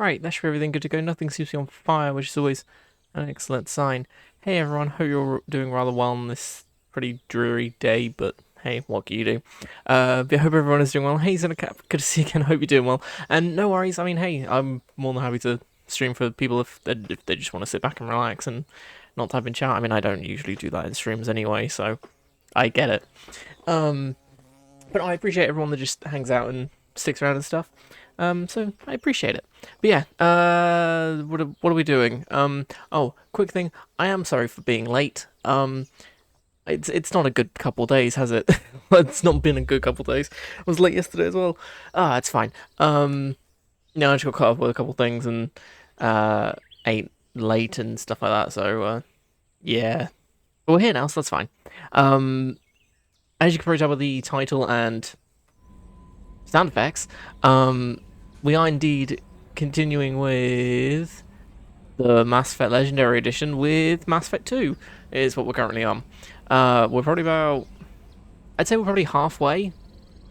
Right, that should be everything good to go. Nothing seems to be on fire, which is always an excellent sign. Hey everyone, hope you're doing rather well on this pretty dreary day, but hey, what can you do? But I hope everyone is doing well. Hey Xenocap, good to see you again, hope you're doing well. And no worries, I mean, hey, I'm more than happy to stream for people if they just want to sit back and relax and not type in chat. I mean, I don't usually do that in streams anyway, so I get it. Um, but I appreciate everyone that just hangs out and sticks around and stuff. So I appreciate it. But yeah, what are we doing? Oh, quick thing. I am sorry for being late. It's not a good couple days, has it? It's not been a good couple days. I was late yesterday as well. Ah, it's fine. No, I just got caught up with a couple things and ate late and stuff like that. So yeah, but we're here now, so that's fine. As you can probably tell by the title and sound effects, we are indeed continuing with the Mass Effect Legendary Edition with Mass Effect 2 is what we're currently on. We're probably about, I'd say we're probably halfway,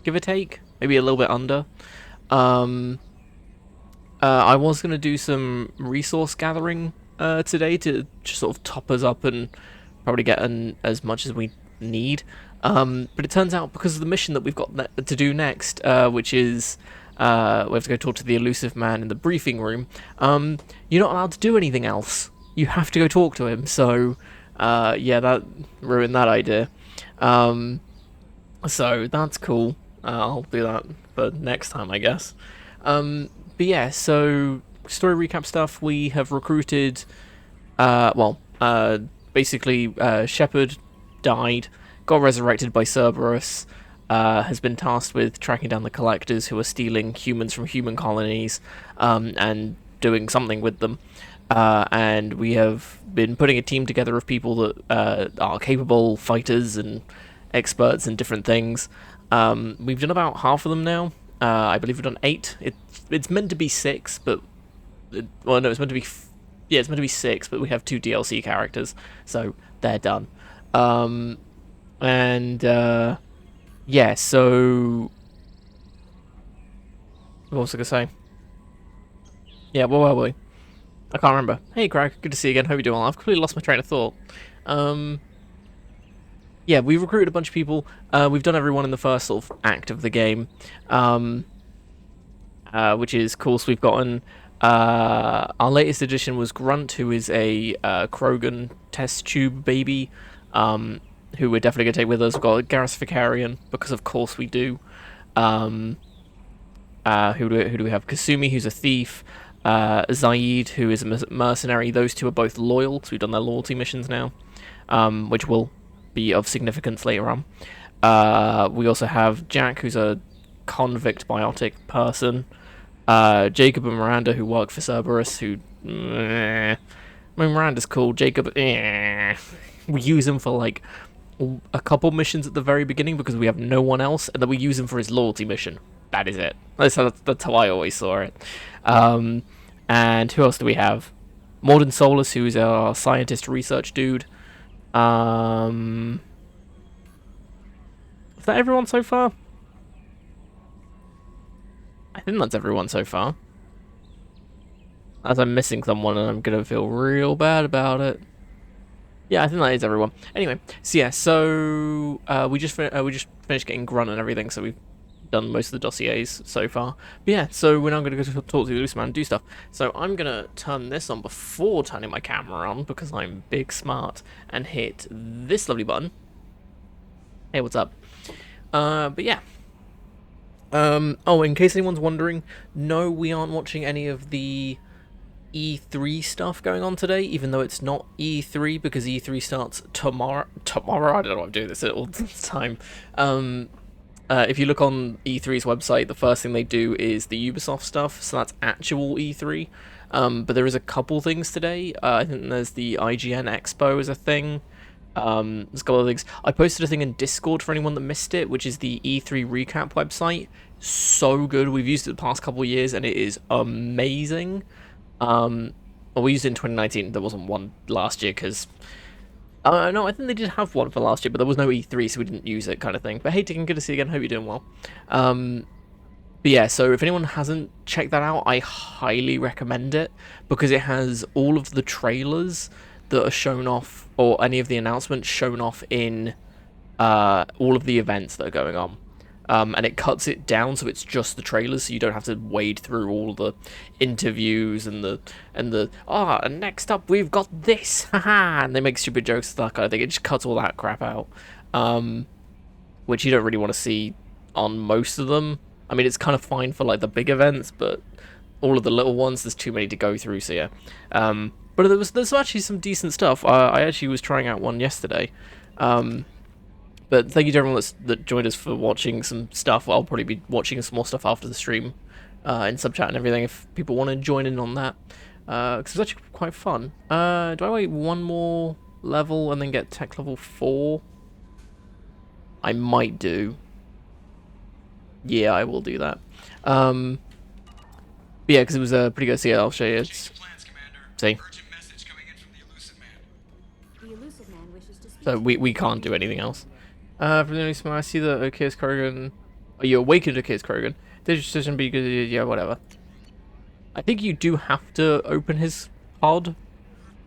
give or take, maybe a little bit under. I was going to do some resource gathering today to just sort of top us up and probably get as much as we need. But it turns out because of the mission that we've got to do next, which is we have to go talk to the elusive man in the briefing room, you're not allowed to do anything else. You have to go talk to him. So yeah, that ruined that idea. So that's cool. I'll do that for next time, I guess. But yeah, so story recap stuff. We have recruited. Basically, Shepard died, got resurrected by Cerberus, has been tasked with tracking down the collectors who are stealing humans from human colonies, and doing something with them. And we have been putting a team together of people that are capable fighters and experts in different things. We've done about half of them now. I believe we've done 8. It's meant to be 6, but well, no, it's meant to be. Yeah, it's meant to be 6, but we have 2 DLC characters, so they're done. Yeah, so what was I gonna say? Yeah, what were we? I can't remember. Hey, Craig, good to see you again. Hope you're doing well. I've completely lost my train of thought. Yeah, we recruited a bunch of people. We've done everyone in the first sort of act of the game, which is cool. So we've gotten our latest addition was Grunt, who is a Krogan test tube baby, who we're definitely gonna take with us. We've got Garrus Vicarian, because of course we do. Who do we have? Kasumi, who's a thief. Zaid, who is a mercenary. Those two are both loyal, so we've done their loyalty missions now, which will be of significance later on. We also have Jack, who's a convict biotic person. Jacob and Miranda, who work for Cerberus, who... I mean, Miranda's cool. Jacob... We use him for, like, a couple missions at the very beginning because we have no one else, and then we use him for his loyalty mission. That is it. That's how I always saw it. And who else do we have? Morden Solus, who's our scientist research dude. Is that everyone so far? I think that's everyone so far. As I'm missing someone and I'm gonna feel real bad about it. Yeah, I think that is everyone. Anyway, so yeah, so we just finished getting Grunt and everything, so we've done most of the dossiers so far. But yeah, so we're now going to go talk to the loose man and do stuff. So I'm going to turn this on before turning my camera on, because I'm big smart, and hit this lovely button. Hey, what's up? But yeah. Oh, in case anyone's wondering, no, we aren't watching any of the E3 stuff going on today, even though it's not E3, because E3 starts tomorrow. I don't know why I'm doing this all the time. If you look on E3's website, the first thing they do is the Ubisoft stuff, so that's actual E3. But there is a couple things today. I think there's the IGN Expo as a thing. There's a couple of things. I posted a thing in Discord for anyone that missed it, which is the E3 recap website. So good. We've used it the past couple of years, and it is amazing. Well, we used it in 2019. There wasn't one last year, because... no, I think they did have one for last year, but there was no E3, so we didn't use it, kind of thing. But hey, Dickon, good to see you again. Hope you're doing well. But yeah, so if anyone hasn't checked that out, I highly recommend it because it has all of the trailers that are shown off, or any of the announcements shown off in all of the events that are going on. And it cuts it down so it's just the trailers, so you don't have to wade through all the interviews and and next up we've got this, haha, and they make stupid jokes and that kind of thing. It just cuts all that crap out, which you don't really want to see on most of them. I mean, it's kind of fine for like the big events, but all of the little ones, there's too many to go through. So yeah, but there's actually some decent stuff. I actually was trying out one yesterday. But thank you to everyone that joined us for watching some stuff. I'll probably be watching some more stuff after the stream, in sub chat and everything, if people want to join in on that. Because it's actually quite fun. Do I wait one more level and then get tech level 4? I might do. Yeah, I will do that. But yeah, because it was pretty good. So yeah, I'll show you. See. So we can't do anything else. From the news, I see that OKS Corrigan. Oh, you awakened OKS Corrigan. Digital decision be good. Yeah, whatever. I think you do have to open his pod.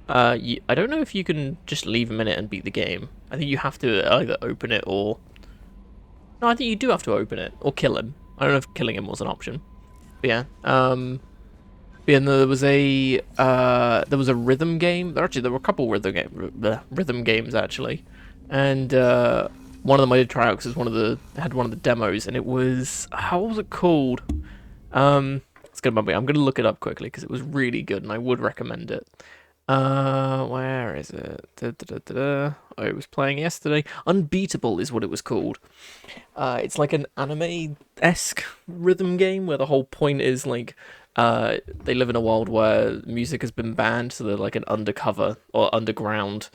I don't know if you can just leave him in it and beat the game. I think you have to either open it or. No, I think you do have to open it or kill him. I don't know if killing him was an option. But yeah. Yeah, and there was a rhythm game. There were a couple rhythm games actually, and one of them I did try out because had one of the demos, and it was, how was it called? It's gonna bump me. I'm gonna look it up quickly because it was really good, and I would recommend it. Where is it? Oh, it was playing yesterday. Unbeatable is what it was called. It's like an anime-esque rhythm game where the whole point is like, they live in a world where music has been banned, so they're like an undercover or underground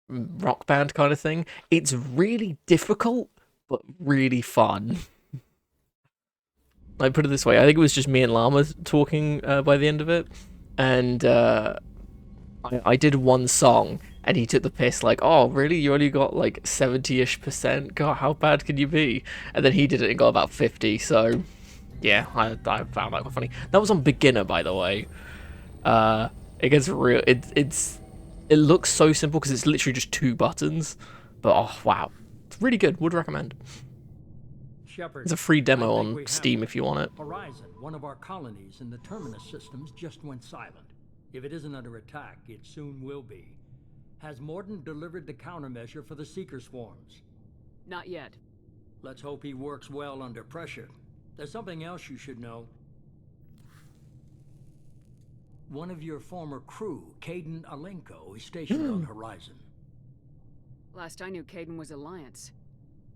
rock band kind of thing. It's really difficult, but really fun. I put it this way, I think it was just me and Llama talking by the end of it, and I did one song, and he took the piss like, oh, really? You only got like 70-ish%? God, how bad can you be? And then he did it and got about 50, so yeah, I found that quite funny. That was on beginner, by the way. It gets real. It looks so simple because it's literally just 2 buttons, but oh wow, it's really good. Would recommend. Shepard, it's a free demo on Steam if you want it. Horizon, one of our colonies in the Terminus systems, just went silent. If it isn't under attack, it soon will be. Has Mordin delivered the countermeasure for the Seeker swarms? Not yet. Let's hope he works well under pressure. There's something else you should know. One of your former crew, Caden Alenko, is stationed on Horizon. Last I knew, Caden was Alliance.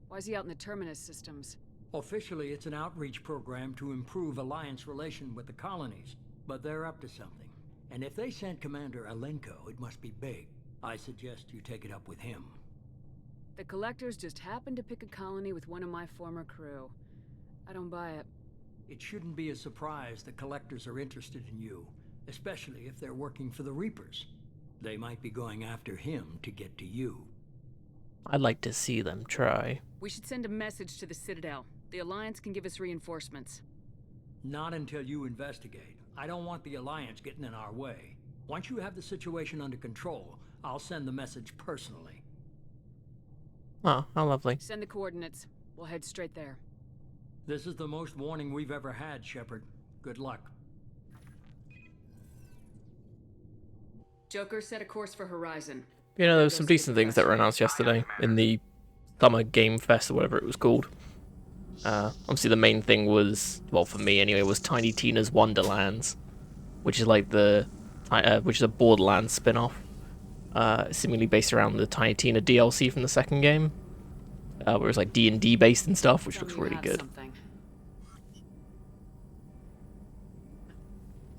Why is he out in the Terminus systems? Officially, it's an outreach program to improve Alliance relation with the colonies, but they're up to something. And if they sent Commander Alenko, it must be big. I suggest you take it up with him. The Collectors just happened to pick a colony with one of my former crew. I don't buy it. It shouldn't be a surprise the Collectors are interested in you, especially if they're working for the Reapers. They might be going after him to get to you. I'd like to see them try. We should send a message to the Citadel. The Alliance can give us reinforcements. Not until you investigate. I don't want the Alliance getting in our way. Once you have the situation under control, I'll send the message personally. Oh, how lovely. Send the coordinates. We'll head straight there. This is the most warning we've ever had, Shepard. Good luck. Joker, set a course for Horizon. You know, there was some decent things that were announced yesterday in the Summer Game Fest or whatever it was called. Obviously the main thing was, well, for me anyway, was Tiny Tina's Wonderlands, which is like which is a Borderlands spin-off, seemingly based around the Tiny Tina DLC from the second game, where it was like D&D based and stuff, which looks really good.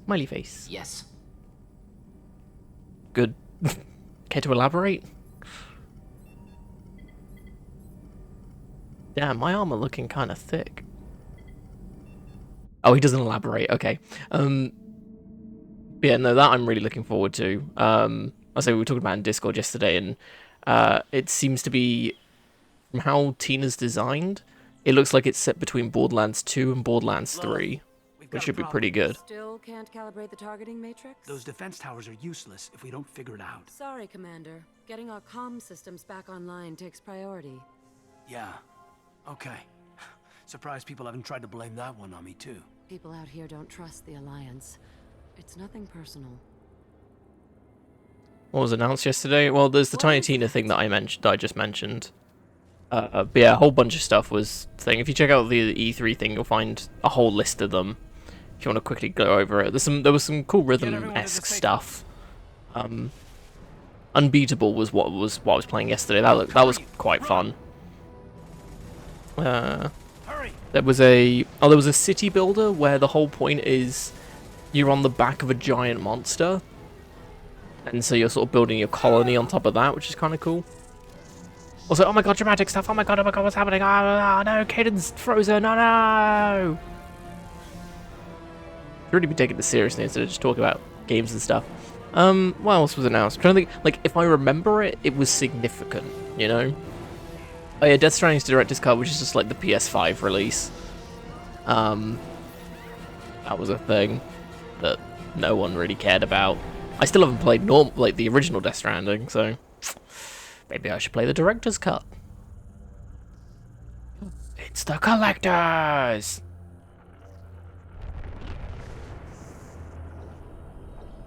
Smiley face. Yes. Good. Care to elaborate? Damn, my armor looking kind of thick. Oh, he doesn't elaborate. Okay. Yeah, no, that I'm really looking forward to. I say we were talking about in Discord yesterday, and it seems to be, from how Tina's designed, It looks like it's set between Borderlands 2 and Borderlands 3, We've got which a should be problem. pretty good. Still can't calibrate the targeting matrix? Those defense towers are useless if we don't figure it out. Sorry, Commander. Getting our comm systems back online takes priority. Yeah. Okay. Surprised people haven't tried to blame that one on me, too. People out here don't trust the Alliance. It's nothing personal. What was announced yesterday? Well, there's the Tiny Tina thing that I just mentioned. But yeah, a whole bunch of stuff was thing. If you check out the E3 thing, you'll find a whole list of them. If you want to quickly go over it, there was some cool rhythm-esque stuff. Unbeatable was what I was playing yesterday. That was quite fun. There was a city builder where the whole point is you're on the back of a giant monster, and so you're sort of building your colony on top of that, which is kind of cool. Also, oh my god, dramatic stuff! Oh my god, what's happening? Oh no, Caden's frozen! Oh no! I've really been taking this seriously instead of just talking about games and stuff. What else was announced? I'm trying to think. Like, if I remember it, it was significant. You know. Oh yeah, Death Stranding's Director's Cut, which is just like the PS5 release. That was a thing that no one really cared about. I still haven't played the original Death Stranding, so maybe I should play the Director's Cut. It's the collectors!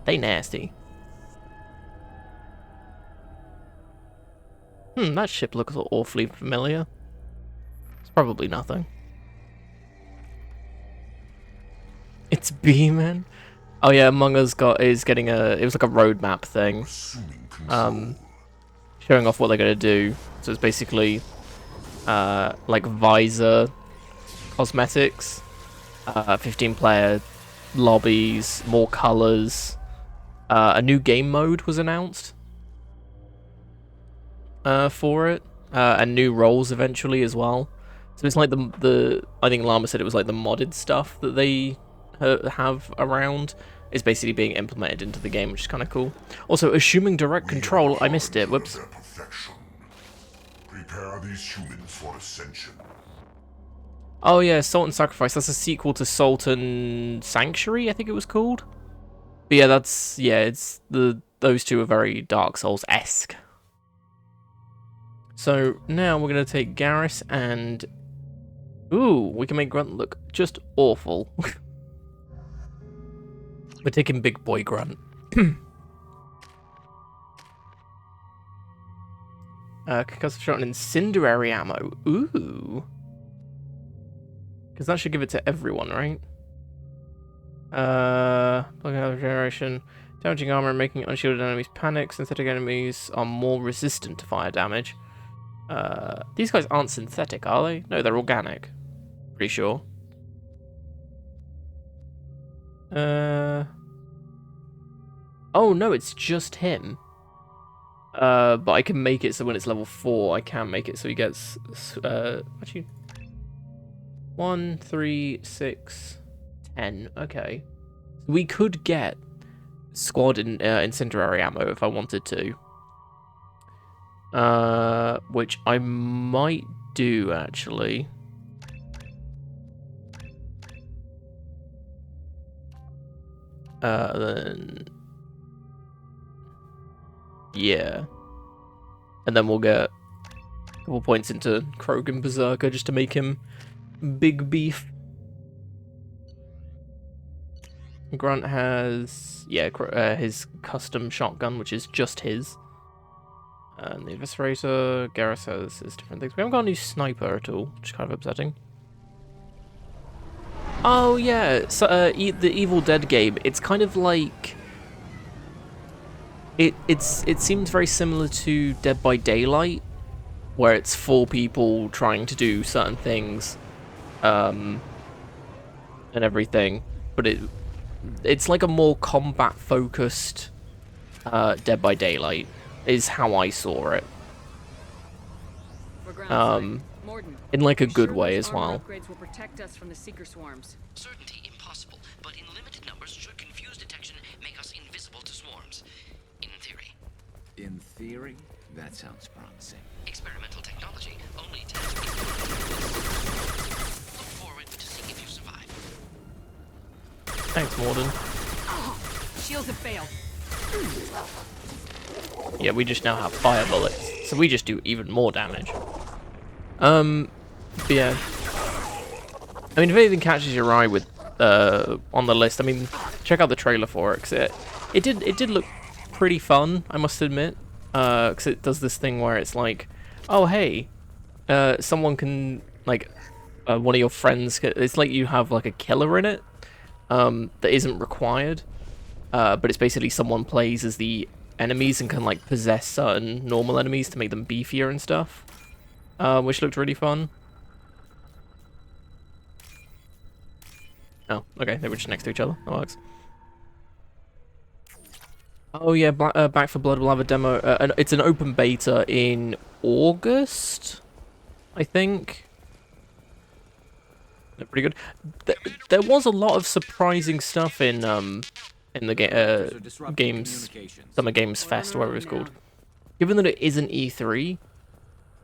They nasty. That ship looks awfully familiar. It's probably nothing. It's B-Man. Oh yeah, Among Us is getting it was like a roadmap thing. Showing off what they're gonna do. So it's basically like visor cosmetics, 15-player lobbies, more colors. A new game mode was announced for it, and new roles eventually as well. So it's like the I think Llama said it was like the modded stuff that they have around is basically being implemented into the game, which is kind of cool. Also, assuming direct control, I missed it. Whoops. Prepare these humans for ascension. Oh yeah, Salt and Sacrifice. That's a sequel to Salt and Sanctuary, I think it was called. But yeah, it's those two are very Dark Souls-esque. So now we're gonna take Garrus and we can make Grunt look just awful. We're taking Big Boy Grunt. Concussive shot and incendiary ammo. Ooh. Because that should give it to everyone, right? Plug out of generation. Damaging armor and making unshielded enemies panic. Synthetic enemies are more resistant to fire damage. These guys aren't synthetic, are they? No, they're organic. Pretty sure. Oh no, it's just him. But I can make it so when it's level 4, I can make it so he gets actually 1, 3, 6, 10. Okay, we could get squad incendiary ammo if I wanted to. Which I might do actually. Then yeah, and then we'll get a couple points into Krogan Berserker just to make him big beef. Grunt has his custom shotgun, which is just his. And the Eviscerator, Garrus has his different things. We haven't got a new sniper at all, which is kind of upsetting. Oh yeah, so the Evil Dead game. It's kind of like it seems very similar to Dead by Daylight, where it's 4 people trying to do certain things, and everything. But it's like a more combat focused Dead by Daylight is how I saw it. In like a good way as well. Upgrades will protect us from the seeker swarms. Certainty impossible, but in limited numbers should confuse detection make us invisible to swarms. In theory. In theory? That sounds promising. Experimental technology only tends to be Thanks, Morden. Shields have failed. Yeah, we just now have fire bullets, so we just do even more damage. But yeah. I mean, if anything catches your eye with on the list, I mean, check out the trailer for it, 'cause it did look pretty fun, I must admit. 'Cause it does this thing where it's like, oh hey, someone can like one of your friends. It's like you have like a killer in it that isn't required, but it's basically someone plays as the enemies and can like possess certain normal enemies to make them beefier and stuff, which looked really fun. Oh, okay, they were just next to each other. That works. Oh yeah, Back for Blood will have a demo. It's an open beta in August, I think. They're pretty good. There was a lot of surprising stuff in the games Summer Games Fest, or whatever it's called. Given that it isn't E3,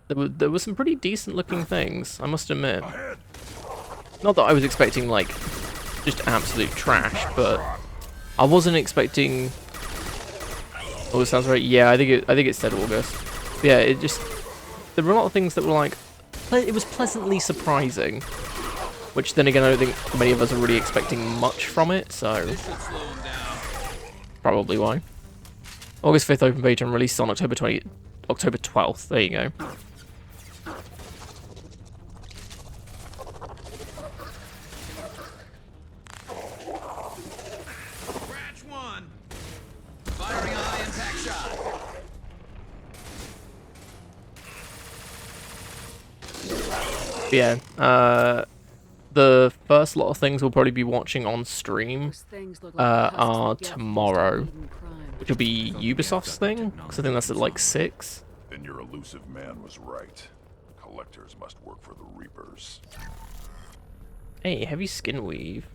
there were some pretty decent looking things, I must admit. Not that I was expecting like just absolute trash, but I wasn't expecting. Oh, it sounds right. Yeah, I think it said August. Yeah, it just there were a lot of things that were like it was pleasantly surprising. Which then again, I don't think many of us are really expecting much from it, so probably why. August 5th open beta and released on October 12th. There you go. Scratch one. Firing a high impact shot. Yeah. The first lot of things we'll probably be watching on stream are tomorrow, which will be Ubisoft's thing, because I think that's at like 6. Then your elusive man was right. Collectors must work for the Reapers. Hey, heavy skin weave.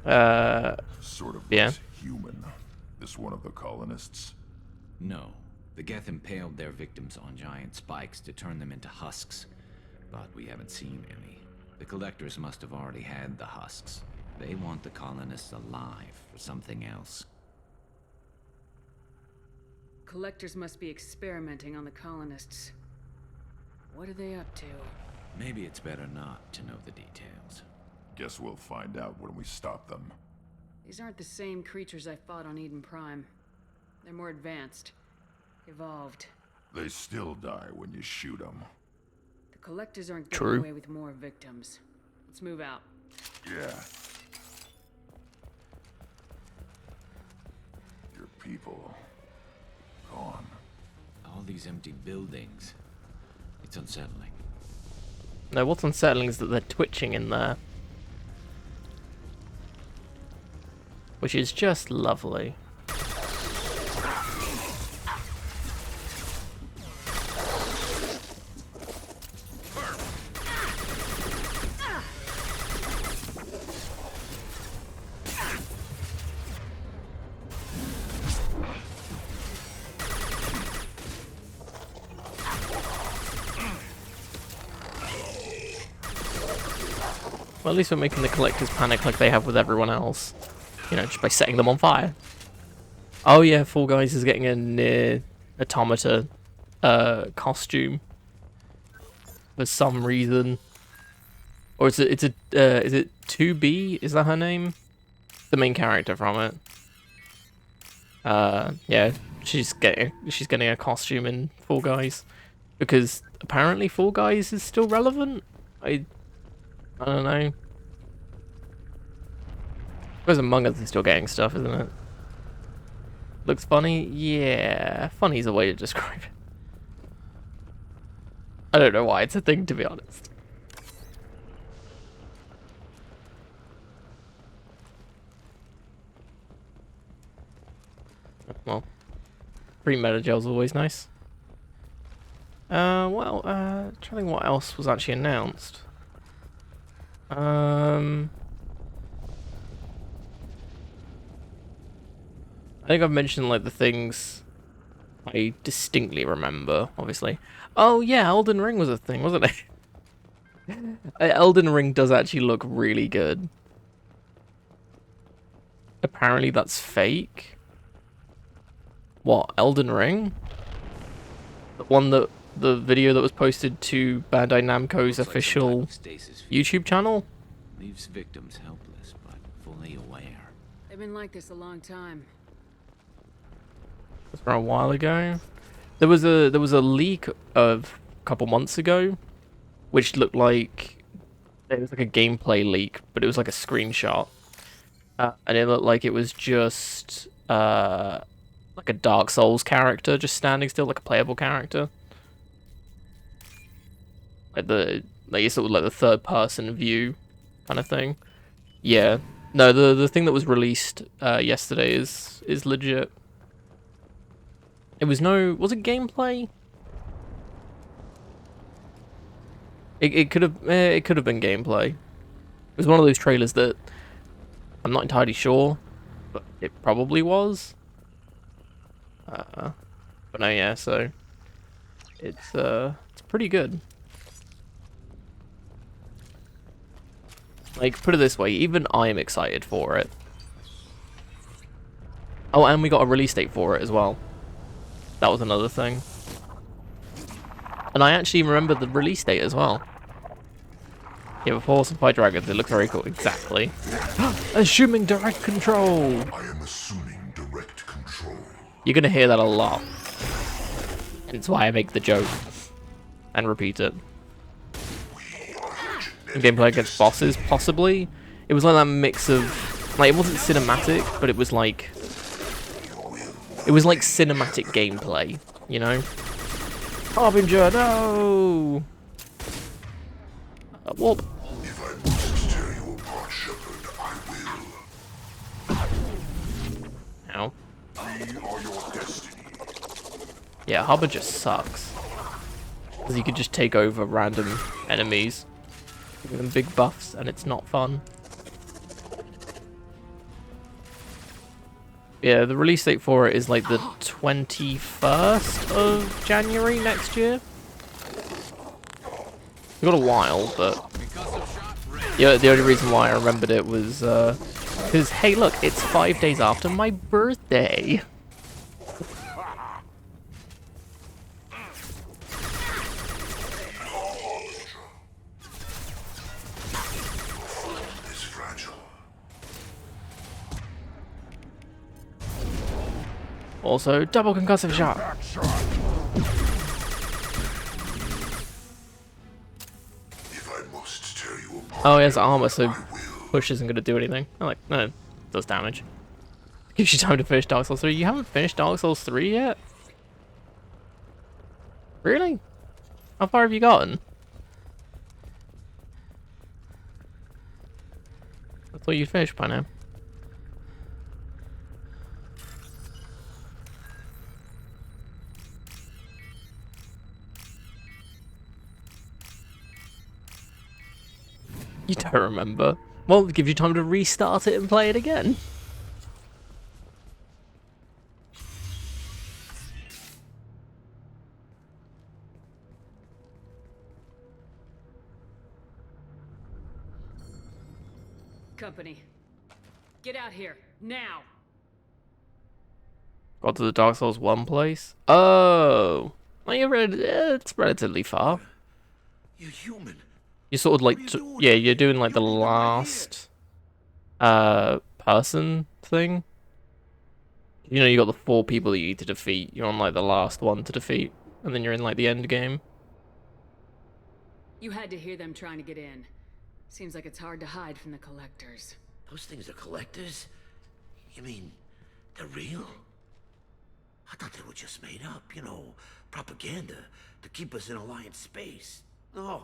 Sort of yeah. looks human. This one of the colonists? No. The Geth impaled their victims on giant spikes to turn them into husks. But we haven't seen any. The collectors must have already had the husks. They want the colonists alive for something else. Collectors must be experimenting on the colonists. What are they up to? Maybe it's better not to know the details. Guess we'll find out when we stop them. These aren't the same creatures I fought on Eden Prime. They're more advanced. Evolved. They still die when you shoot them. The collectors aren't getting away with more victims. Let's move out. Yeah. Your people. Gone. All these empty buildings. It's unsettling. No, what's unsettling is that they're twitching in there. Which is just lovely. Well, at least we're making the collectors panic like they have with everyone else. You know, just by setting them on fire. Oh yeah, Fall Guys is getting a near automata costume for some reason. Or is it 2B? Is that her name? The main character from it. Yeah, she's getting a costume in Fall Guys because apparently Fall Guys is still relevant. I don't know. I suppose Among Us is still getting stuff, isn't it? Looks funny? Yeah, funny's a way to describe it. I don't know why it's a thing, to be honest. Well, free meta gel's always nice. Trying to think what else was actually announced. I think I've mentioned like the things I distinctly remember, obviously. Oh yeah, Elden Ring was a thing, wasn't it? Elden Ring does actually look really good. Apparently that's fake. What, Elden Ring? The one that the video that was posted to Bandai Namco's Looks like some type official of stasis field. YouTube channel? Leaves victims helpless, but fully aware. They've been like this a long time. It was from a while ago. There was a leak of a couple months ago, which looked like it was like a gameplay leak, but it was like a screenshot, and it looked like it was just like a Dark Souls character just standing still, like a playable character, like sort of like the third person view kind of thing. Yeah, no, the thing that was released yesterday is legit. It was it gameplay? It could have been gameplay. It was one of those trailers that I'm not entirely sure, but it probably was. But no, yeah. So it's pretty good. Like, put it this way, even I'm excited for it. Oh, and we got a release date for it as well. That was another thing. And I actually remember the release date as well. Yeah, before some Fight Dragons, it looks very cool. Exactly. Assuming direct control! I am assuming direct control. You're gonna hear that a lot. And it's why I make the joke. And repeat it. In gameplay against bosses, possibly. It was like that mix of... Like, it wasn't cinematic, but it was like... It was like cinematic gameplay, you know? Harbinger, no! Warp. If I must tear you apart, Shepard, I will. Ow. We are your destiny. Yeah, Harbinger sucks. Because you could just take over random enemies. Give them big buffs, and it's not fun. Yeah, the release date for it is like the 21st of January next year. We've got a while, but... Yeah, the only reason why I remembered it was, because, hey look, it's 5 days after my birthday! It's fragile. Also, double concussive shot! If I must tear you apart, Oh, he has armor, so I will. push isn't going to do anything. I'm like, no, it does damage. Gives you time to finish Dark Souls 3. You haven't finished Dark Souls 3 yet? Really? How far have you gotten? I thought you'd finished by now. You don't remember. Well, it gives you time to restart it and play it again. Company. Get out here, now! Got to the Dark Souls 1 place? Oh! Well, it's relatively far. You human. You're sort of like, What are you doing? yeah, you're doing like the You don't even right last, person thing. You know, you got the 4 people that you need to defeat. You're on like the last one to defeat, and then you're in like the end game. You had to hear them trying to get in. Seems like it's hard to hide from the collectors. Those things are collectors? You mean, they're real? I thought they were just made up, you know, propaganda to keep us in Alliance space. No,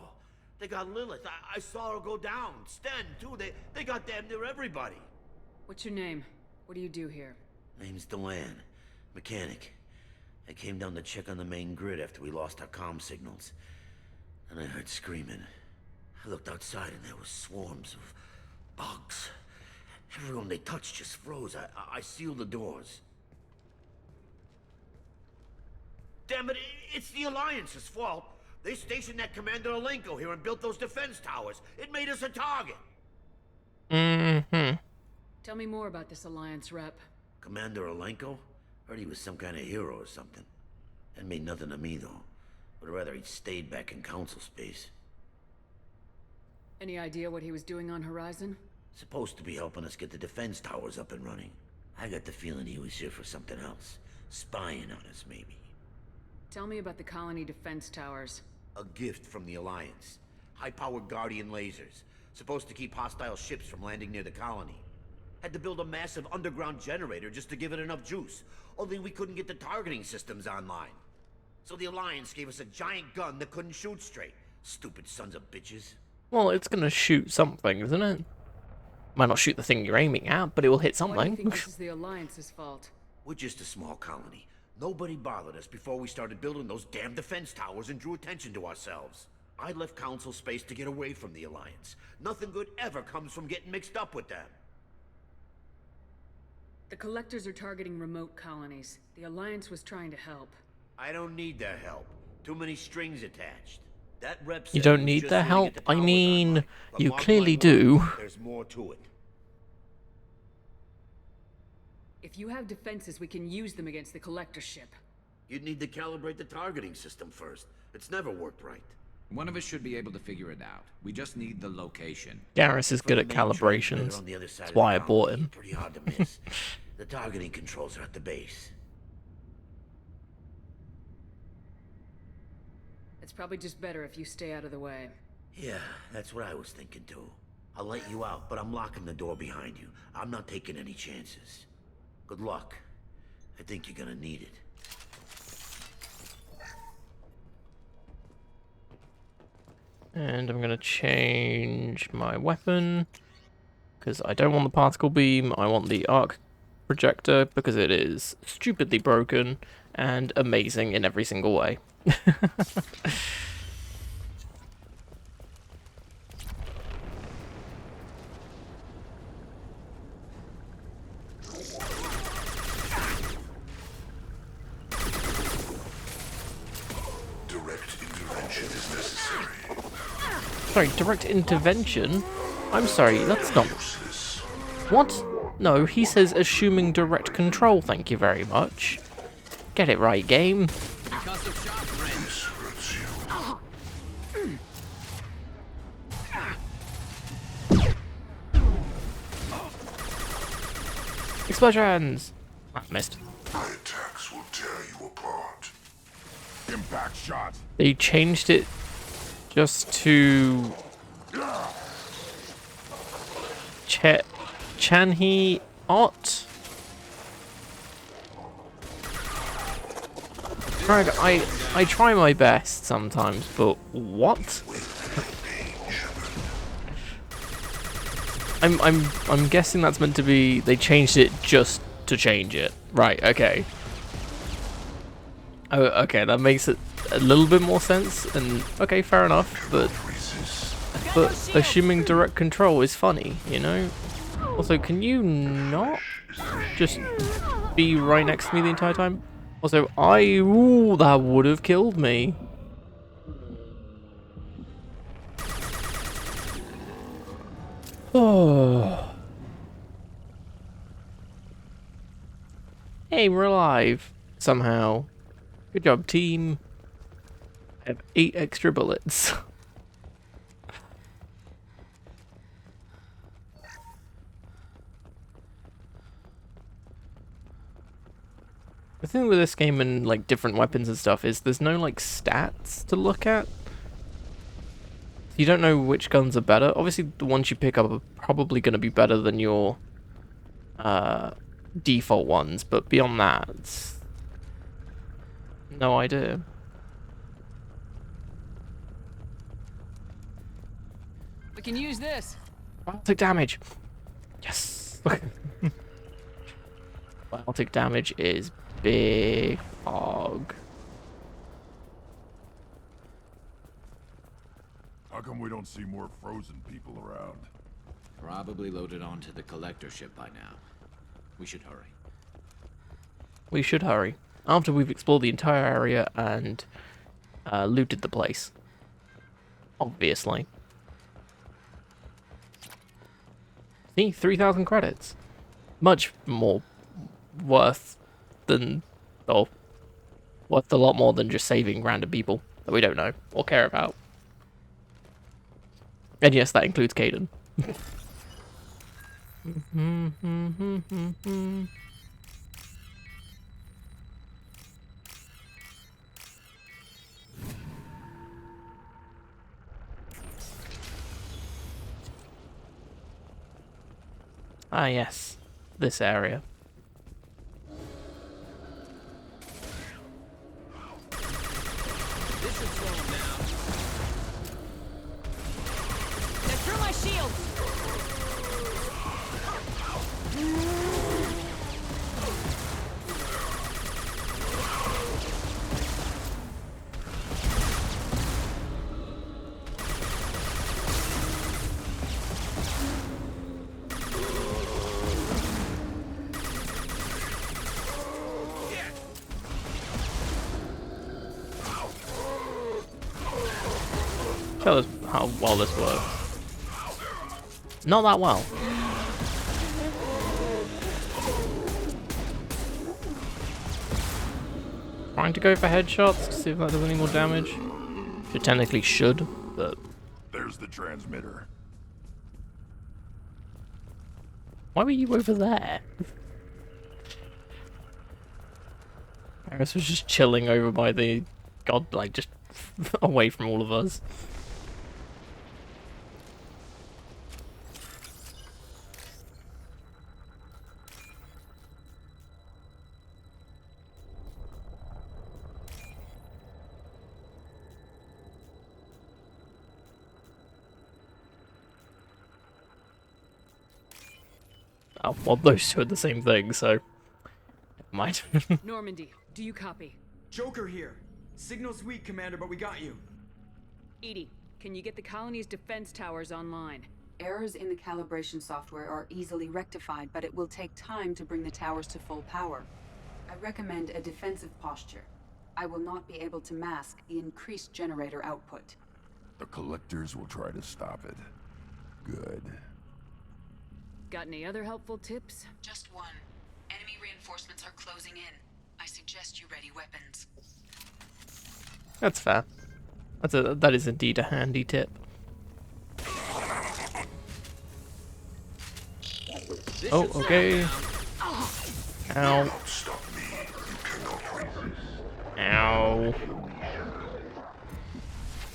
they got Lilith. I saw her go down. Sten, too. They got damn near everybody. What's your name? What do you do here? Name's Delan, mechanic. I came down to check on the main grid after we lost our comm signals. And I heard screaming. I looked outside and there was swarms of bugs. Everyone they touched just froze. I sealed the doors. Damn it, it's the Alliance's fault. They stationed that Commander Alenko here and built those defense towers. It made us a target. Mm-hmm. Tell me more about this Alliance rep. Commander Alenko? Heard he was some kind of hero or something. That made nothing to me, though. Would rather he'd stayed back in Council space. Any idea what he was doing on Horizon? Supposed to be helping us get the defense towers up and running. I got the feeling he was here for something else. Spying on us, maybe. Tell me about the colony defense towers. A gift from the Alliance. High-powered Guardian lasers. Supposed to keep hostile ships from landing near the colony. Had to build a massive underground generator just to give it enough juice. Only we couldn't get the targeting systems online. So the Alliance gave us a giant gun that couldn't shoot straight. Stupid sons of bitches. Well, it's gonna shoot something, isn't it? Might not shoot the thing you're aiming at, but it will hit Why do you something. think this is the Alliance's fault? We're just a small colony. Nobody bothered us before we started building those damn defense towers and drew attention to ourselves. I left Council space to get away from the Alliance. Nothing good ever comes from getting mixed up with them. The Collectors are targeting remote colonies. The Alliance was trying to help. I don't need their help. Too many strings attached. That rep You said don't he was need just their here to help? get the I towers mean, online. But you mark my clearly words, do. There's more to it. If you have defenses, we can use them against the Collector ship. You'd need to calibrate the targeting system first. It's never worked right. One of us should be able to figure it out. We just need the location. Garrus is good at From the main transmitter calibrations. on the other side That's of the why I colony, bought him. Pretty hard to miss. The targeting controls are at the base. It's probably just better if you stay out of the way. Yeah, that's what I was thinking too. I'll let you out, but I'm locking the door behind you. I'm not taking any chances. Good luck. I think you're gonna need it. And I'm gonna change my weapon because I don't want the particle beam. I want the arc projector because it is stupidly broken and amazing in every single way. Direct intervention is necessary. Sorry, direct intervention? I'm sorry, that's not... Useless. What? No, he says assuming direct control, thank you very much. Get it right, game. Concussive shock wrench. This hurts you. Explosions! Ah, missed. My attacks will tear you apart. Impact shot. They changed it just to... Chanhi Ot? Greg, I try my best sometimes, but what? I'm guessing that's meant to be they changed it just to change it. Right, okay. Oh, okay, that makes it a little bit more sense, and okay, fair enough, but assuming direct control is funny, you know? Also, can you not just be right next to me the entire time? Also, ooh, that would have killed me. Oh. Hey, we're alive. Somehow. Good job, team. I have 8 extra bullets. The thing with this game and like different weapons and stuff is there's no like stats to look at. You don't know which guns are better. Obviously the ones you pick up are probably going to be better than your default ones, but beyond that, it's no idea. We can use this. Baltic damage. Yes. Baltic damage is big hog. How come we don't see more frozen people around? Probably loaded onto the collector ship by now. We should hurry. We should hurry. After we've explored the entire area and looted the place. Obviously. See, 3,000 credits. Much more worth than, or worth a lot more than just saving random people that we don't know or care about. And yes, that includes Caden. Ah, yes. This area. This should slow him down. They're through my shield! Tell us how well this works. Not that well. Trying to go for headshots to see if that does any more damage. It technically should, but There's the transmitter. why were you over there? Eris was just chilling over by the god, like just away from all of us. Oh, well, those two are the same thing, so never mind. Normandy, do you copy? Joker here. Signal's weak, Commander, but we got you. Edie, can you get the colony's defense towers online? Errors in the calibration software are easily rectified, but it will take time to bring the towers to full power. I recommend a defensive posture. I will not be able to mask the increased generator output. The collectors will try to stop it. Good. Got any other helpful tips? Just one. Enemy reinforcements are closing in. I suggest you ready weapons. That's fair. That is indeed a handy tip. This Oh, should slow okay. him down. Ow. Stop me. You cannot resist. Ow.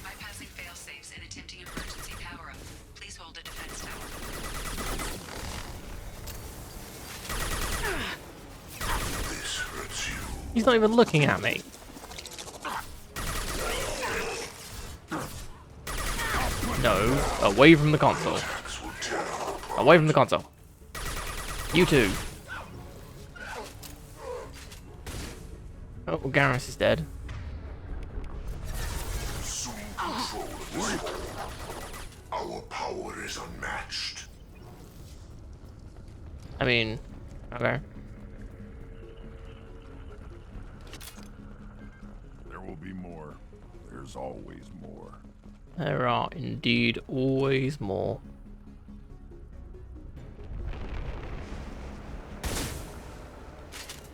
Bypassing fail-safes and attempting emergency power-up. Please hold a defense tower. This hurts you. He's not even looking at me. No, away from the console. Away from the console. You too. Oh, Garrus is dead. Soon control this world. Our power is unmatched. I mean, okay. There will be more. There's always more. There are indeed always more.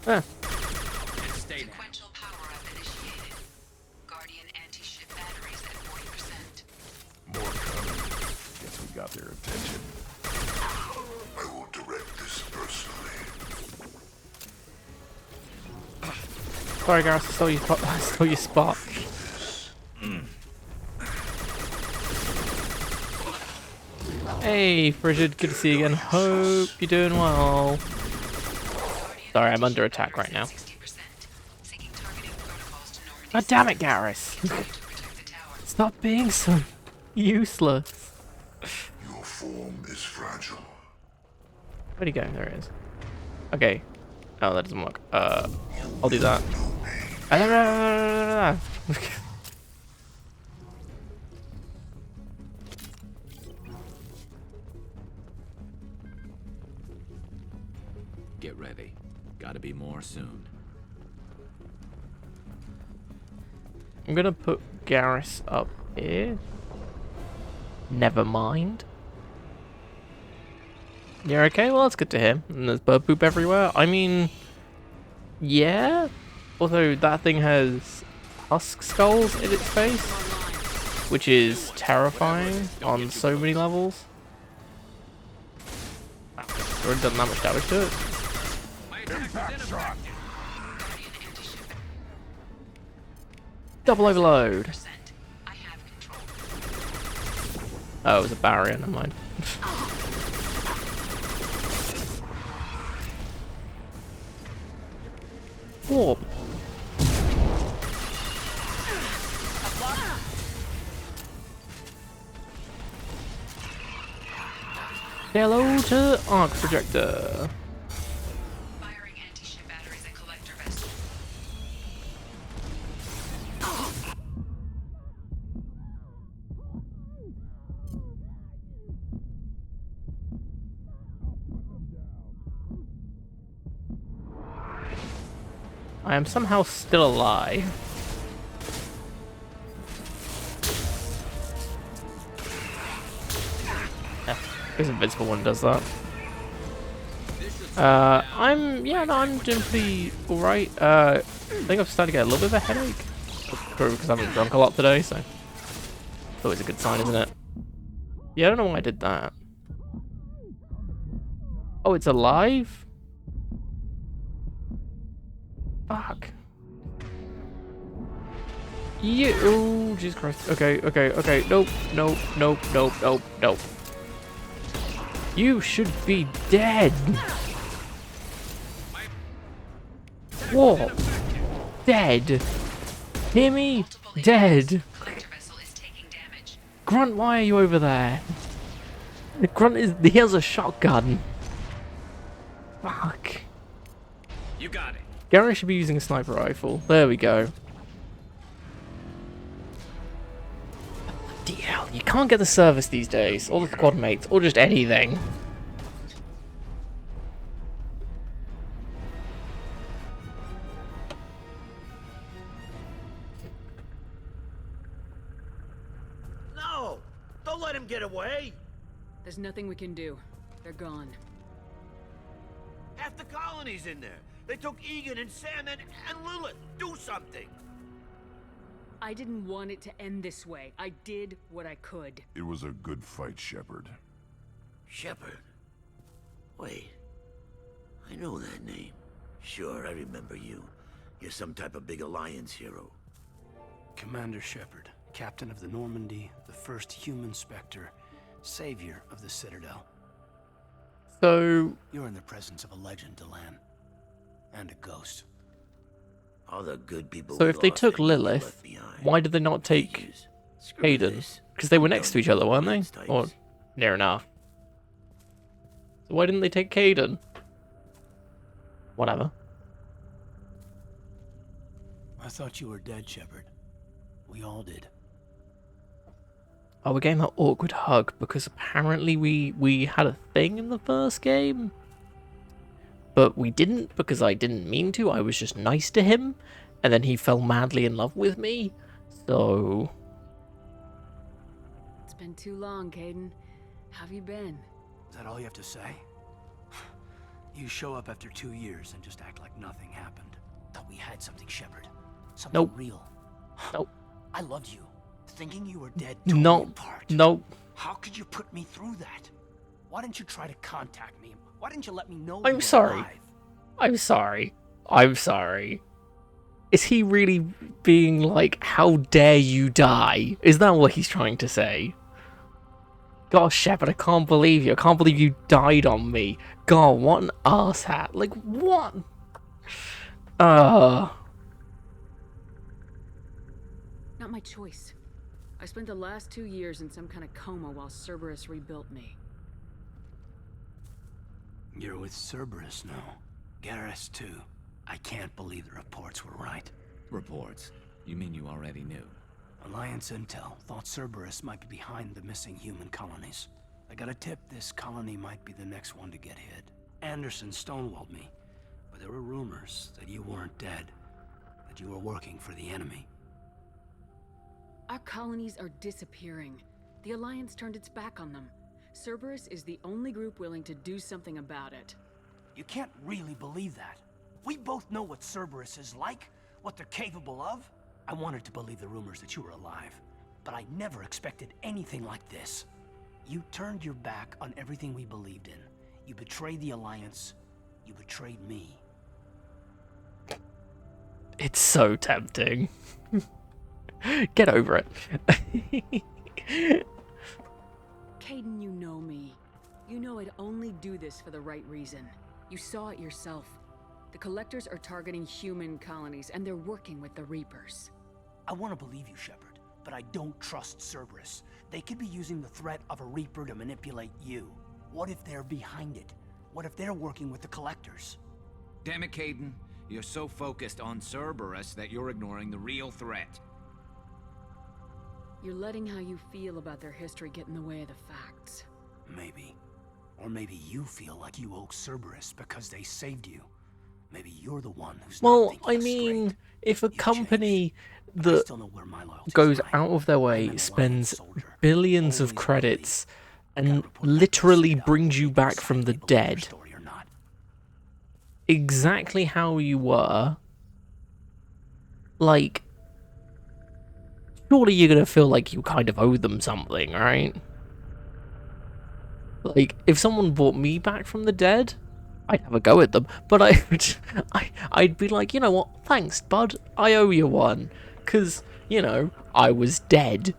Ah, And stay down. Sequential power-up initiated. Guardian anti-ship batteries at 40%. More coming. Guess we got their attention. I will direct this personally. sorry, Garrus, I stole your spot. Hey, Frigid, good to see you again. Hope you're doing well. Sorry, I'm under attack right now. 60%. Seeking targeting protocols to Normandy. God damn it, Garrus! To protect the tower. Stop being so useless. Your form is fragile. Where'd he go? There it is. Okay. Oh, that doesn't work. I'll do that. Get ready. Gotta be more soon. I'm gonna put Garrus up here. Never mind. Yeah, okay, well that's good to hear. And there's bird poop everywhere. I mean, yeah. Although that thing has husk skulls in its face, which is terrifying on so many levels. Wow, it's already done that much damage to it. Impact shot. Double overload. Oh, it was a barrier, never mind. Warp. Hello to arc projector. Firing anti-ship batteries at collector vessel. I am somehow still alive. Yeah, this invincible one does that. I'm doing pretty alright. I think I've started to get a little bit of a headache. Probably because I haven't drunk a lot today, so it's always a good sign, isn't it? Yeah, I don't know why I did that. Oh, it's alive? Fuck. You. Oh, Jesus Christ. Okay. Nope. Nope. You should be dead. Whoa. Dead. Hear me? Dead. Grunt, why are you over there? The Grunt he has a shotgun. Fuck. You got it. Gary should be using a sniper rifle. There we go. Bloody hell, you can't get the service these days, or the squad mates, or just anything. No! Don't let him get away! There's nothing we can do. They're gone. Half the colony's in there. They took Egan and Sam and Lilith. Do something! I didn't want it to end this way. I did what I could. It was a good fight, Shepard. Shepard? Wait. I know that name. Sure, I remember you. You're some type of big Alliance hero. Commander Shepard, captain of the Normandy, the first human Spectre, savior of the Citadel. So... You're in the presence of a legend, Delan. And a ghost. All the good people. So if they took Lilith, why did they not take Hayden? Because they were next to each other, weren't they? Or near enough. So why didn't they take Caden? Whatever. I thought you were dead, Shepard. We all did. Oh, we're getting that awkward hug because apparently we had a thing in the first game. But we didn't because I didn't mean to. I was just nice to him. And then he fell madly in love with me. So... It's been too long, Caden. How have you been? Is that all you have to say? You show up after 2 years and just act like nothing happened. Thought we had something, Shepard. Something Nope. real. Nope. I loved you. Thinking you were dead. Nope. Nope. How could you put me through that? Why didn't you try to contact me? Why didn't you let me know? I'm sorry. I'm sorry. I'm sorry. Is he really being like, how dare you die? Is that what he's trying to say? Gosh, Shepard, I can't believe you. I can't believe you died on me. God, what an arsehat. Like, what? Not my choice. I spent the last 2 years in some kind of coma while Cerberus rebuilt me. You're with Cerberus now. Garrus too. I can't believe the reports were right. Reports? You mean you already knew? Alliance intel thought Cerberus might be behind the missing human colonies. I got a tip this colony might be the next one to get hit. Anderson stonewalled me, but there were rumors that you weren't dead, that you were working for the enemy. Our colonies are disappearing. The Alliance turned its back on them. Cerberus is the only group willing to do something about it. You can't really believe that. We both know what Cerberus is like, what they're capable of. I wanted to believe the rumors that you were alive, but I never expected anything like this. You turned your back on everything we believed in. You betrayed the Alliance. You betrayed me. It's so tempting. Get over it. Kaidan, you know me. You know I'd only do this for the right reason. You saw it yourself. The Collectors are targeting human colonies, and they're working with the Reapers. I want to believe you, Shepard, but I don't trust Cerberus. They could be using the threat of a Reaper to manipulate you. What if they're behind it? What if they're working with the Collectors? Damn it, Kaidan. You're so focused on Cerberus that you're ignoring the real threat. You're letting how you feel about their history get in the way of the facts. Maybe. Or maybe you feel like you owe Cerberus because they saved you. Maybe you're the one who's well, not I mean, if a company that goes out of their way, spends billions of credits, and literally brings you back from the dead, exactly how you were, like, surely you're gonna feel like you kind of owe them something, right? Like, if someone brought me back from the dead, I'd have a go at them, but I'd be like, you know what, thanks, bud, I owe you one, because, you know, I was dead.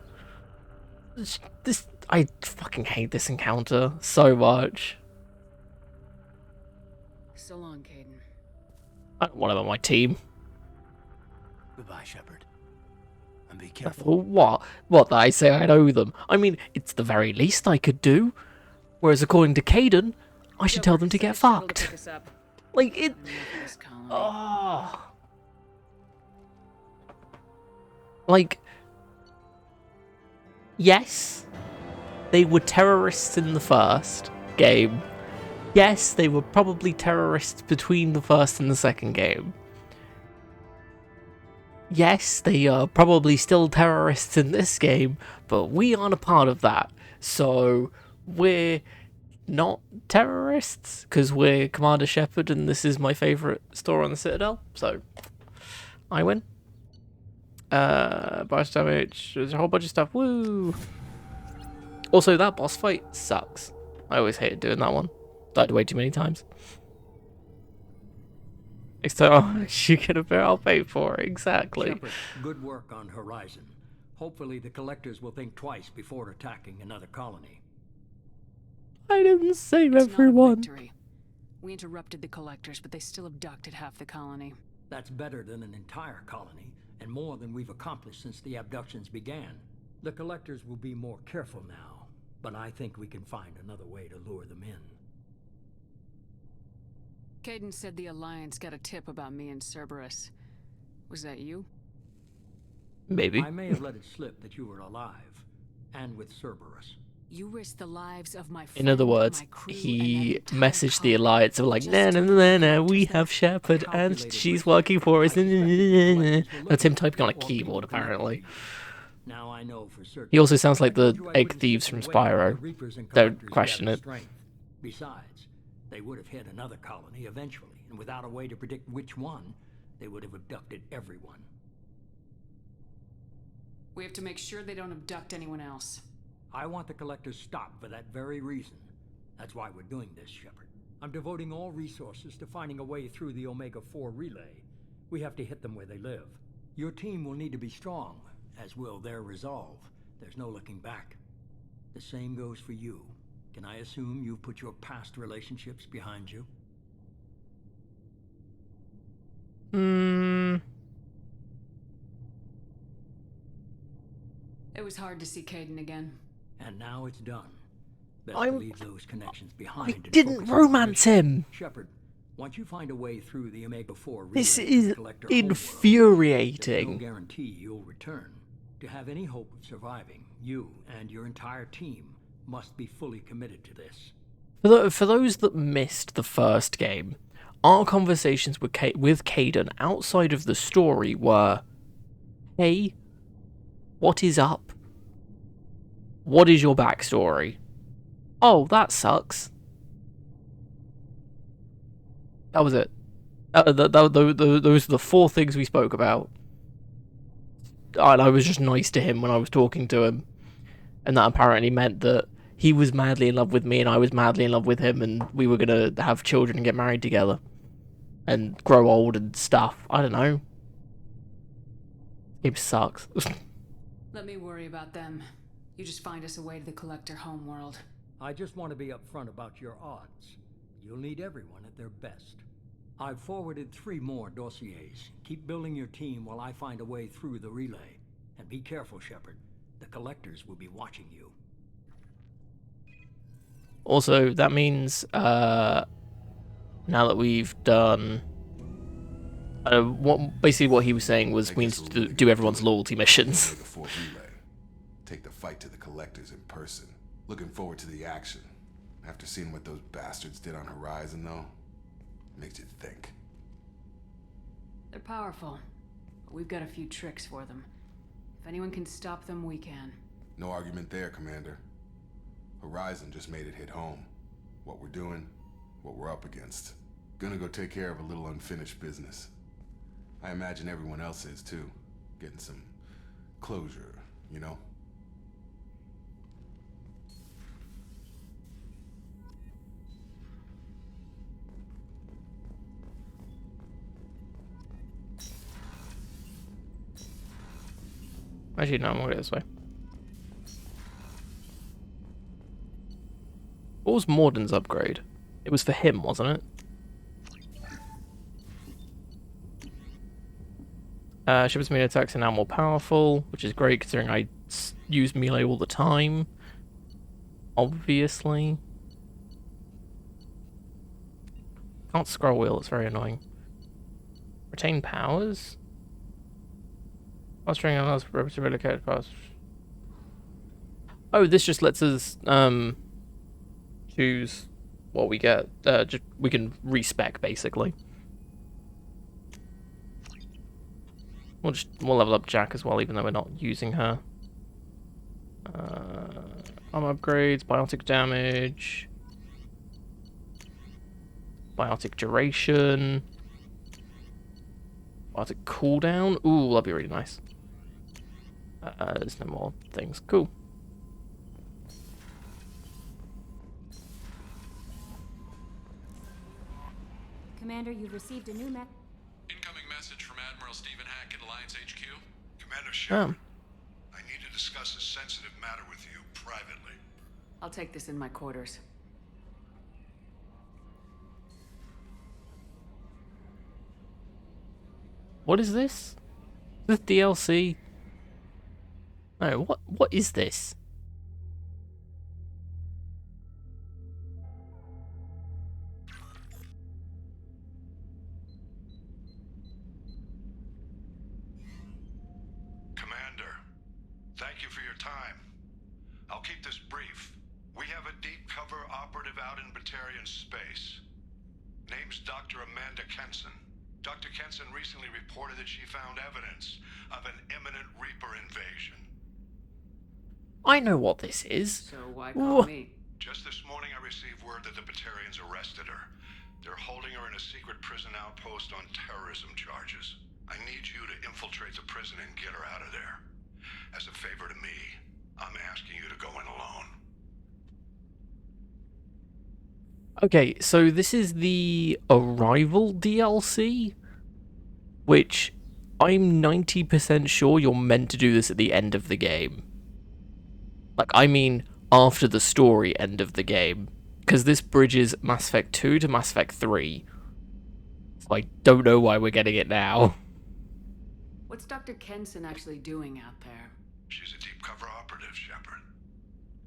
I fucking hate this encounter so much. So long, Kaidan. I don't want him on my team. Goodbye, Shepard. And be careful. For what? What, that I say I'd owe them? I mean, it's the very least I could do. Whereas according to Kaidan, I should tell them to get fucked. Like, it... Oh. Like... Yes, they were terrorists in the first game. Yes, they were probably terrorists between the first and the second game. Yes, they are probably still terrorists in this game, but we aren't a part of that. So, we're not terrorists, because we're Commander Shepard and this is my favourite store on the Citadel, so I win. Boss damage, there's a whole bunch of stuff, woo! Also, that boss fight sucks. I always hated doing that one. Died way too many times. Next time you get a bear, I'll pay for it, exactly. Shepard, good work on Horizon. Hopefully the Collectors will think twice before attacking another colony. I didn't save everyone. We interrupted the Collectors, but they still abducted half the colony. That's better than an entire colony, and more than we've accomplished since the abductions began. The Collectors will be more careful now, but I think we can find another way to lure them in. Kaidan said the Alliance got a tip about me and Cerberus. Was that you? Maybe. I may have let it slip that you were alive, and with Cerberus. You risked the lives of my friend, in other words, he messaged the Alliance of like, nah, we have Shepard and she's working for us. That's him typing on a keyboard, apparently. Now I know for certain. He also sounds like the egg thieves from Spyro. Don't question it. Besides, they would have hit another colony eventually, and without a way to predict which one, they would have abducted everyone. We have to make sure they don't abduct anyone else. I want the Collectors stopped for that very reason. That's why we're doing this, Shepard. I'm devoting all resources to finding a way through the Omega-4 relay. We have to hit them where they live. Your team will need to be strong, as will their resolve. There's no looking back. The same goes for you. Can I assume you've put your past relationships behind you? It was hard to see Kaidan again. And now it's done. Best to leave those connections behind. I didn't romance him. Shepard, once you find a way through the Omega-4 relay, this is infuriating. There's no guarantee you'll return. To have any hope of surviving, you and your entire team must be fully committed to this. For those that missed the first game, our conversations with Kaidan outside of the story were, hey, What is up? What is your backstory? Oh, that sucks. That was it. Those are the 4 things we spoke about. And I was just nice to him when I was talking to him. And that apparently meant that he was madly in love with me and I was madly in love with him and we were gonna have children and get married together. And grow old and stuff. I don't know. It sucks. Let me worry about them. You just find us a way to the Collector homeworld. I just want to be upfront about your odds. You'll need everyone at their best. I've forwarded 3 more dossiers. Keep building your team while I find a way through the relay. And be careful, Shepard. The Collectors will be watching you. Also, that means, now that we've done... basically what he was saying was we need to do everyone's loyalty missions. Take the fight to the Collectors in person. Looking forward to the action. After seeing what those bastards did on Horizon, though, makes you think. They're powerful, but we've got a few tricks for them. If anyone can stop them, we can. No argument there, Commander. Horizon just made it hit home. What we're doing, what we're up against. Gonna go take care of a little unfinished business. I imagine everyone else is, too. Getting some closure, you know? Actually, no, I'm gonna go this way. What was Morden's upgrade? It was for him, wasn't it? Shepard's melee attacks are now more powerful, which is great considering I use melee all the time. Obviously. Can't scroll wheel, it's very annoying. Retain powers? Fostering allows for to relocate past. Oh, this just lets us choose what we get. We can respec basically. We'll level up Jack as well, even though we're not using her. Armor upgrades, biotic damage, biotic duration, biotic cooldown. Ooh, that'd be really nice. There's no more things. Cool. Commander, you've received a new incoming message from Admiral Stephen Hackett, Alliance HQ. Commander Shepard, I need to discuss a sensitive matter with you privately. I'll take this in my quarters. What is this? Is this DLC? No, what is this? Commander, thank you for your time. I'll keep this brief. We have a deep cover operative out in Batarian space. Name's Dr. Amanda Kenson. Dr. Kenson recently reported that she found evidence of an imminent Reaper invasion. I know what this is. So why call me? Just this morning I received word that the Batarians arrested her. They're holding her in a secret prison outpost on terrorism charges. I need you to infiltrate the prison and get her out of there. As a favor to me, I'm asking you to go in alone. Okay, so this is the Arrival DLC, which I'm 90% sure you're meant to do this at the end of the game. Like, I mean, after the story end of the game, because this bridges Mass Effect 2 to Mass Effect 3. So I don't know why we're getting it now. What's Dr. Kenson actually doing out there? She's a deep cover operative, Shepard.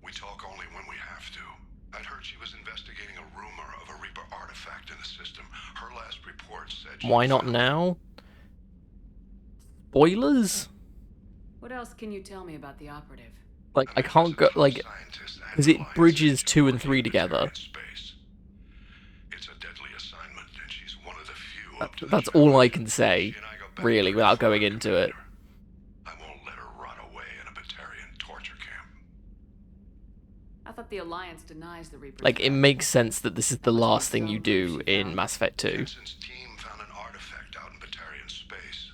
We talk only when we have to. I'd heard she was investigating a rumor of a Reaper artifact in the system. Her last report said... Why not now? Spoilers? What else can you tell me about the operative? Like, I can't go, like, because it bridges 2 and 3 together. It's a deadly assignment, and she's one of the few... That's all I can say, really, without going into it. I won't let her rot away in a if the Alliance denies the Reaper's Like, it threat? makes sense that this is the That must be last thing you some proof do she in found. Mass Effect 2. Jensen's team found an artifact out in Batarian space.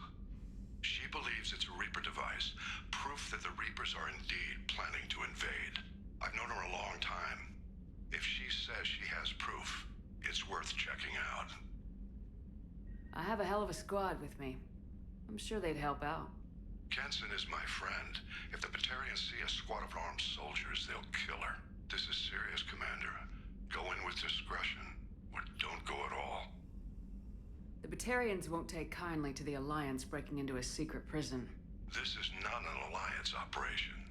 She believes it's a Reaper device, proof that the Reapers are indeed planning to invade. I've known her a long time. If she says she has proof, it's worth checking out. I have a hell of a squad with me. I'm sure they'd help out. Kenson is my friend. If the Batarians see a squad of armed soldiers, they'll kill her. This is serious, Commander. Go in with discretion, or don't go at all. The Batarians won't take kindly to the Alliance breaking into a secret prison. This is not an Alliance operation.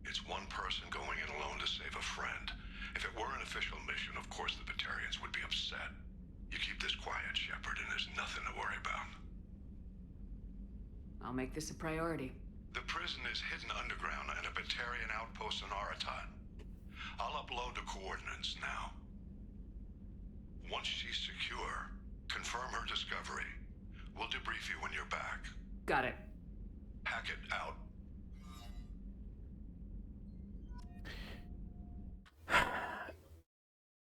It's one person going in alone to save a friend. If it were an official mission, of course the Batarians would be upset. You keep this quiet, Shepard, and there's nothing to worry about. I'll make this a priority. The prison is hidden underground in a Batarian outpost in Aratat. I'll upload the coordinates now. Once she's secure, confirm her discovery. We'll debrief you when you're back. Got it. Hackett out.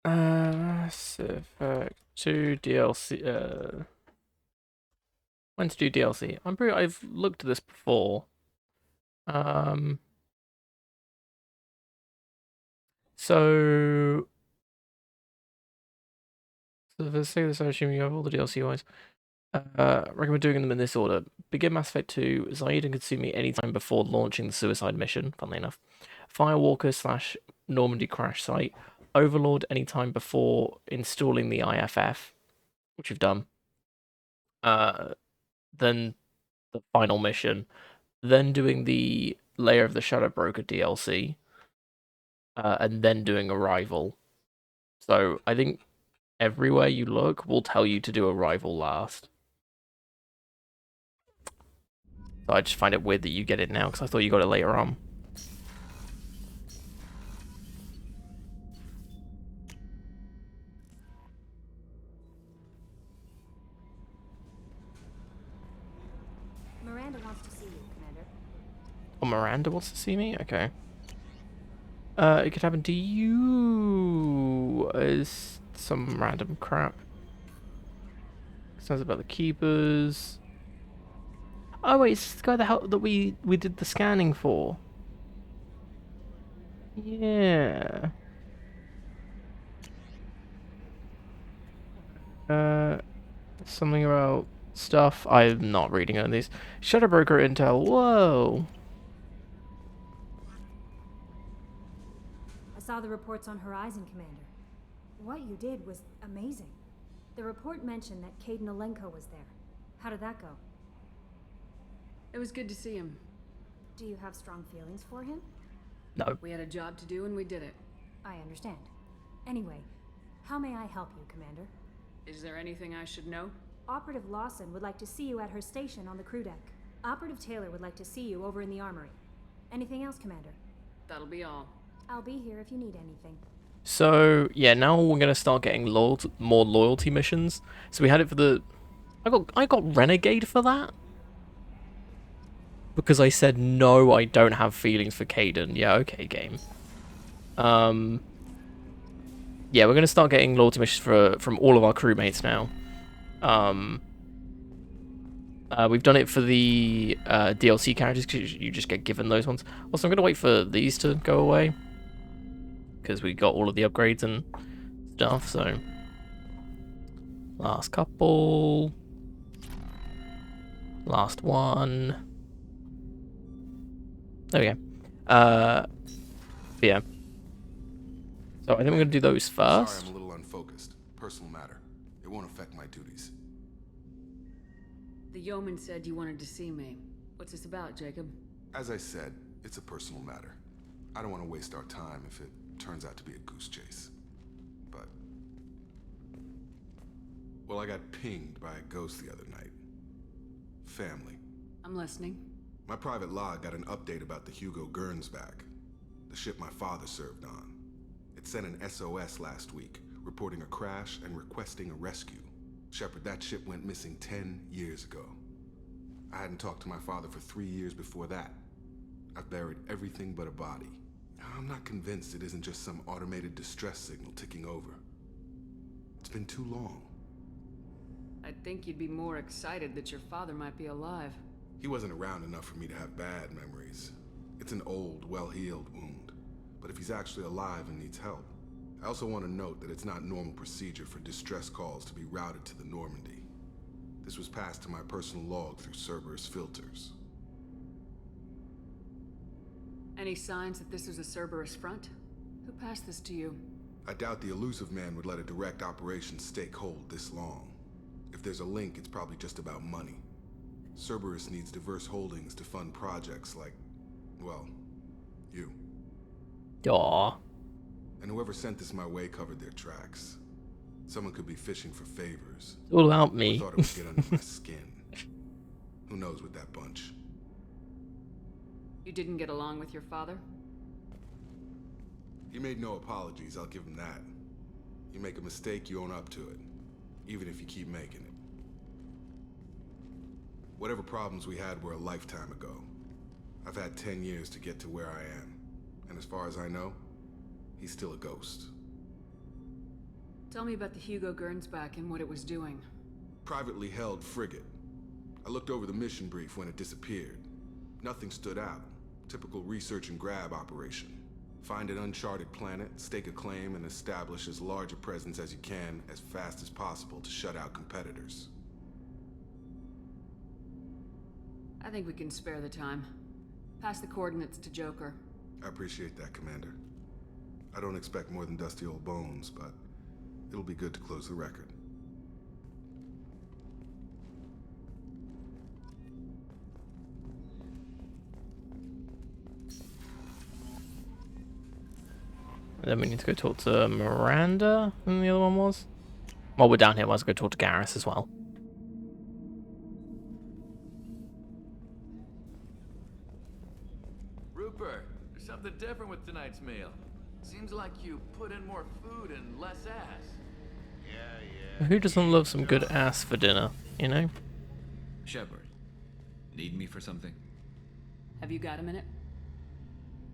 Mass Effect 2 DLC. When to do DLC? I've looked at this before. So for the sake of this, I assume you have all the DLC wise. Recommend doing them in this order. Begin Mass Effect 2, Zaid and Katsumi anytime before launching the suicide mission, funnily enough. Firewalker / Normandy crash site. Overlord anytime before installing the IFF, which you've done. Then the final mission. Then doing the Layer of the Shadow Broker DLC. And then doing Arrival. So I think everywhere you look will tell you to do Arrival last. So I just find it weird that you get it now, because I thought you got it later on. Miranda wants to see you, Commander. Oh, Miranda wants to see me? Okay. It could happen to you as some random crap. Sounds about the Keepers. Oh wait, it's the guy that we did the scanning for. Yeah. Something about stuff. I'm not reading on these. Shadow Broker intel. Whoa. I saw the reports on Horizon, Commander. What you did was amazing. The report mentioned that Caden Alenko was there. How did that go? It was good to see him. Do you have strong feelings for him? No. We had a job to do and we did it. I understand. Anyway, how may I help you, Commander? Is there anything I should know? Operative Lawson would like to see you at her station on the crew deck. Operative Taylor would like to see you over in the armory. Anything else, Commander? That'll be all. I'll be here if you need anything. So yeah, now we're gonna start getting more loyalty missions. So we had it for the. I got Renegade for that because I said no. I don't have feelings for Caden. Yeah, okay, game. Yeah, we're gonna start getting loyalty missions from all of our crewmates now. We've done it for the DLC characters because you just get given those ones. Also, I'm gonna wait for these to go away because we got all of the upgrades and stuff. So last couple, last one. There we go. Yeah. So I think we're gonna do those first. Sorry, I'm a little unfocused. Personal matter. It won't affect my duties. The yeoman said you wanted to see me. What's this about, Jacob? As I said, it's a personal matter. I don't want to waste our time if it turns out to be a goose chase. But... well, I got pinged by a ghost the other night. Family. I'm listening. My private log got an update about the Hugo Gernsback, the ship my father served on. It sent an SOS last week, reporting a crash and requesting a rescue. Shepard, that ship went missing 10 years ago. I hadn't talked to my father for 3 years before that. I've buried everything but a body. I'm not convinced it isn't just some automated distress signal ticking over. It's been too long. I'd think you'd be more excited that your father might be alive. He wasn't around enough for me to have bad memories. It's an old, well-healed wound. But if he's actually alive and needs help, I also want to note that it's not normal procedure for distress calls to be routed to the Normandy. This was passed to my personal log through Cerberus filters. Any signs that this is a Cerberus front? Who passed this to you? I doubt the elusive man would let a direct operation stake hold this long. If there's a link, it's probably just about money. Cerberus needs diverse holdings to fund projects like, well, you. Aww. And whoever sent this my way covered their tracks. Someone could be fishing for favors. It's all about me. Or thought it would get under my skin. Who knows with that bunch? You didn't get along with your father? He made no apologies, I'll give him that. You make a mistake, you own up to it. Even if you keep making it. Whatever problems we had were a lifetime ago. I've had 10 years to get to where I am. And as far as I know, he's still a ghost. Tell me about the Hugo Gernsback and what it was doing. Privately held frigate. I looked over the mission brief when it disappeared. Nothing stood out. Typical research and grab operation. Find an uncharted planet, stake a claim, and establish as large a presence as you can as fast as possible to shut out competitors. I think we can spare the time. Pass the coordinates to Joker. I appreciate that, Commander. I don't expect more than dusty old bones, but it'll be good to close the record. Then we need to go talk to Miranda, and the other one was? Well, we're down here, let's go talk to Garrus as well. Rupert, there's something different with tonight's meal. Seems like you put in more food and less ass. Who doesn't love some good ass for dinner, you know? Shepard, need me for something? Have you got a minute?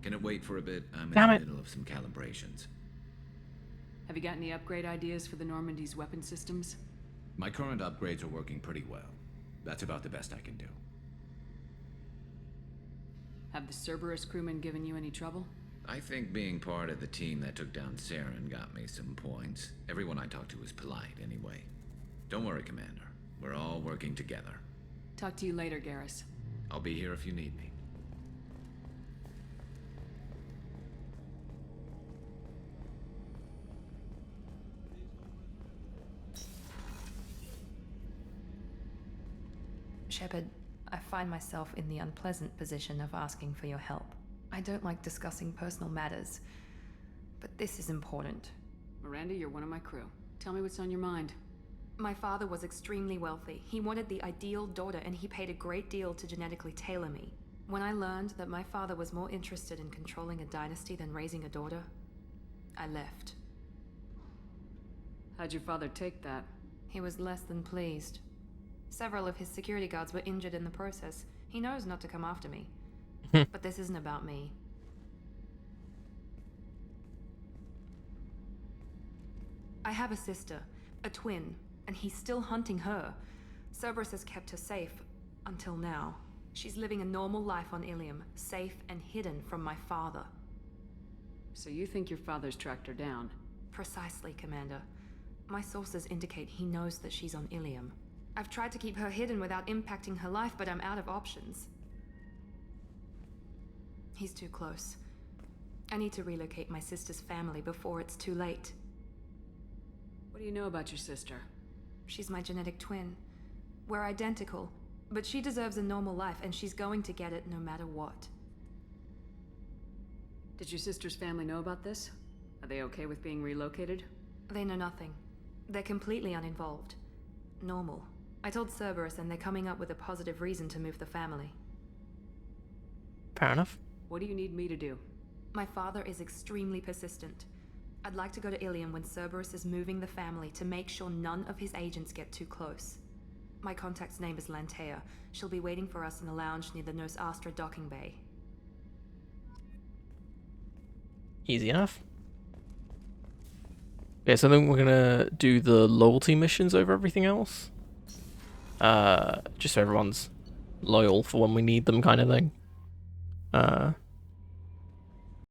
Can it wait for a bit? I'm Damn in it. the middle of some calibrations. Have you got any upgrade ideas for the Normandy's weapon systems? My current upgrades are working pretty well. That's about the best I can do. Have the Cerberus crewmen given you any trouble? I think being part of the team that took down Saren got me some points. Everyone I talked to was polite anyway. Don't worry, Commander. We're all working together. Talk to you later, Garrus. I'll be here if you need me. Shepard, I find myself in the unpleasant position of asking for your help. I don't like discussing personal matters, but this is important. Miranda, you're one of my crew. Tell me what's on your mind. My father was extremely wealthy. He wanted the ideal daughter, and he paid a great deal to genetically tailor me. When I learned that my father was more interested in controlling a dynasty than raising a daughter, I left. How'd your father take that? He was less than pleased. Several of his security guards were injured in the process. He knows not to come after me. But this isn't about me. I have a sister, a twin, and he's still hunting her. Cerberus has kept her safe, until now. She's living a normal life on Ilium, safe and hidden from my father. So you think your father's tracked her down? Precisely, Commander. My sources indicate he knows that she's on Ilium. I've tried to keep her hidden without impacting her life, but I'm out of options. He's too close. I need to relocate my sister's family before it's too late. What do you know about your sister? She's my genetic twin. We're identical, but she deserves a normal life, and she's going to get it no matter what. Did your sister's family know about this? Are they okay with being relocated? They know nothing. They're completely uninvolved. Normal. I told Cerberus, and they're coming up with a positive reason to move the family. Fair enough. What do you need me to do? My father is extremely persistent. I'd like to go to Ilium when Cerberus is moving the family to make sure none of his agents get too close. My contact's name is Lantea. She'll be waiting for us in the lounge near the Nos Astra docking bay. Easy enough. Okay, so then we're gonna do the loyalty missions over everything else. Just so everyone's loyal for when we need them, kind of thing.